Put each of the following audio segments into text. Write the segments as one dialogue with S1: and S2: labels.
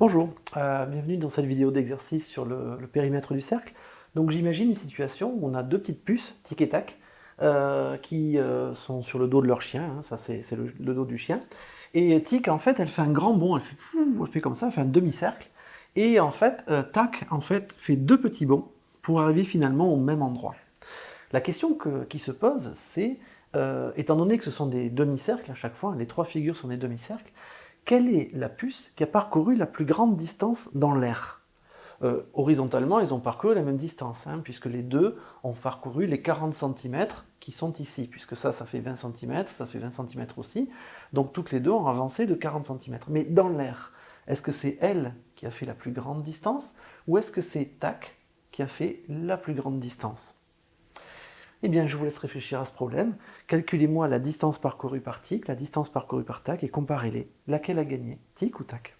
S1: Bonjour, bienvenue dans cette vidéo d'exercice sur le périmètre du cercle. Donc j'imagine une situation où on a deux petites puces, tic et tac, qui sont sur le dos de leur chien, hein, ça c'est le dos du chien. Et tic, en fait, elle fait un grand bond, elle fait comme ça, elle fait un demi-cercle. Et en fait, tac, en fait, fait deux petits bonds pour arriver finalement au même endroit. La question qui se pose, c'est, étant donné que ce sont des demi-cercles à chaque fois, les trois figures sont des demi-cercles, quelle est la puce qui a parcouru la plus grande distance dans l'air? Horizontalement, ils ont parcouru la même distance, hein, puisque les deux ont parcouru les 40 cm qui sont ici, puisque ça fait 20 cm, ça fait 20 cm aussi, donc toutes les deux ont avancé de 40 cm. Mais dans l'air, est-ce que c'est elle qui a fait la plus grande distance, ou est-ce que c'est tac qui a fait la plus grande distance? Eh bien, je vous laisse réfléchir à ce problème. Calculez-moi la distance parcourue par tic, la distance parcourue par tac, et comparez-les. Laquelle a gagné, tic ou tac?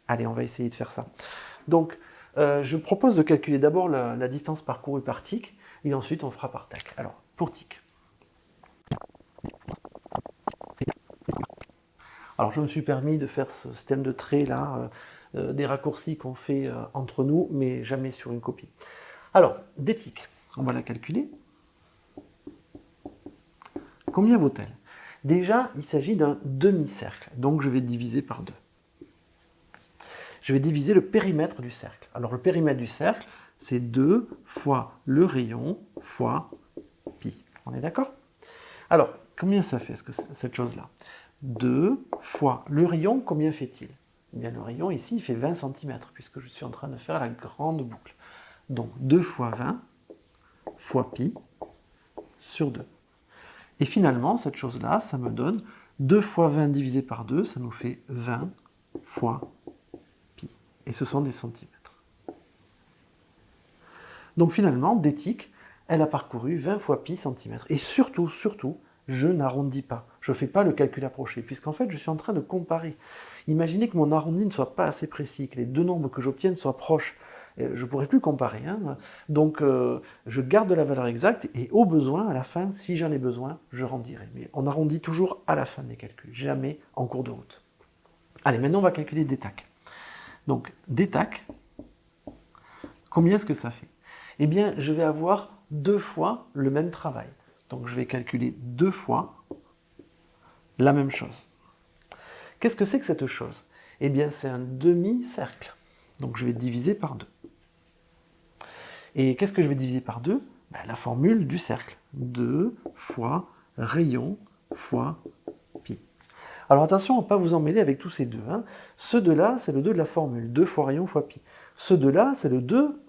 S1: Allez, on va essayer de faire ça. Donc, je propose de calculer d'abord la distance parcourue par tic, et ensuite on fera par tac. Alors, pour tic. Alors, je me suis permis de faire ce système de traits là, des raccourcis qu'on fait entre nous, mais jamais sur une copie. Alors, des tics, on va la calculer. Combien vaut-elle? Déjà, il s'agit d'un demi-cercle, donc je vais diviser par 2. Je vais diviser le périmètre du cercle. Alors le périmètre du cercle, c'est 2 fois le rayon fois pi. On est d'accord? Alors, combien ça fait cette chose-là? 2 fois le rayon, combien fait-il? Eh bien, le rayon ici, il fait 20 cm, puisque je suis en train de faire la grande boucle. Donc 2 fois 20 fois pi sur 2. Et finalement, cette chose-là, ça me donne 2 fois 20 divisé par 2, ça nous fait 20 fois pi. Et ce sont des centimètres. Donc finalement, d'éthique, elle a parcouru 20 fois pi centimètres. Et surtout, je n'arrondis pas. Je ne fais pas le calcul approché, puisqu'en fait, je suis en train de comparer. Imaginez que mon arrondi ne soit pas assez précis, que les deux nombres que j'obtienne soient proches. Je ne pourrai plus comparer. Hein. Donc, je garde la valeur exacte et au besoin, à la fin, si j'en ai besoin, je rendirai. Mais on arrondit toujours à la fin des calculs, jamais en cours de route. Allez, maintenant, on va calculer des tacs. Donc, des tacs, combien est-ce que ça fait? Eh bien, je vais avoir deux fois le même travail. Donc, je vais calculer deux fois la même chose. Qu'est-ce que c'est que cette chose? Eh bien, c'est un demi-cercle. Donc, je vais diviser par 2. Et qu'est-ce que je vais diviser par 2? La formule du cercle. 2 fois rayon fois pi. Alors attention à ne pas vous emmêler avec tous ces deux. Hein. Ce 2-là, c'est le 2 de la formule. 2 fois rayon fois pi. Ce 2-là, c'est le 2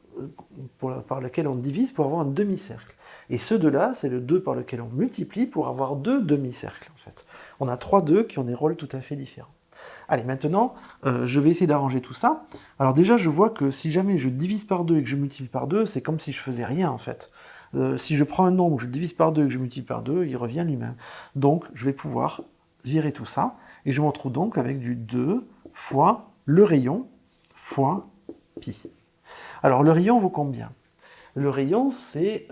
S1: par lequel on divise pour avoir un demi-cercle. Et ce 2-là, c'est le 2 par lequel on multiplie pour avoir deux demi-cercles. En fait. On a 3 2 qui ont des rôles tout à fait différents. Allez, maintenant, je vais essayer d'arranger tout ça. Alors déjà, je vois que si jamais je divise par 2 et que je multiplie par 2, c'est comme si je faisais rien, en fait. Si je prends un nombre, je divise par 2 et que je multiplie par 2, il revient lui-même. Donc, je vais pouvoir virer tout ça, et je me retrouve donc avec du 2 fois le rayon fois pi. Alors, le rayon vaut combien? Le rayon, c'est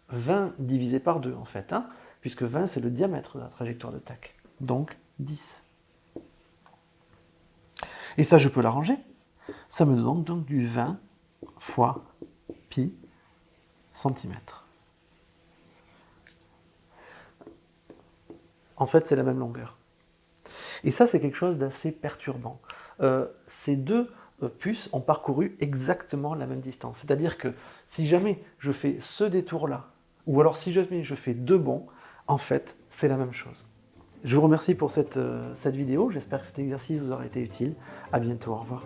S1: 20 divisé par 2, en fait, hein, puisque 20, c'est le diamètre de la trajectoire de tac. Donc, 10. Et ça, je peux l'arranger. Ça me donne donc du 20 fois pi centimètres. En fait, c'est la même longueur. Et ça, c'est quelque chose d'assez perturbant. Ces deux puces ont parcouru exactement la même distance. C'est-à-dire que si jamais je fais ce détour-là, ou alors si jamais je fais deux bonds, en fait, c'est la même chose. Je vous remercie pour cette vidéo. J'espère que cet exercice vous aura été utile. À bientôt. Au revoir.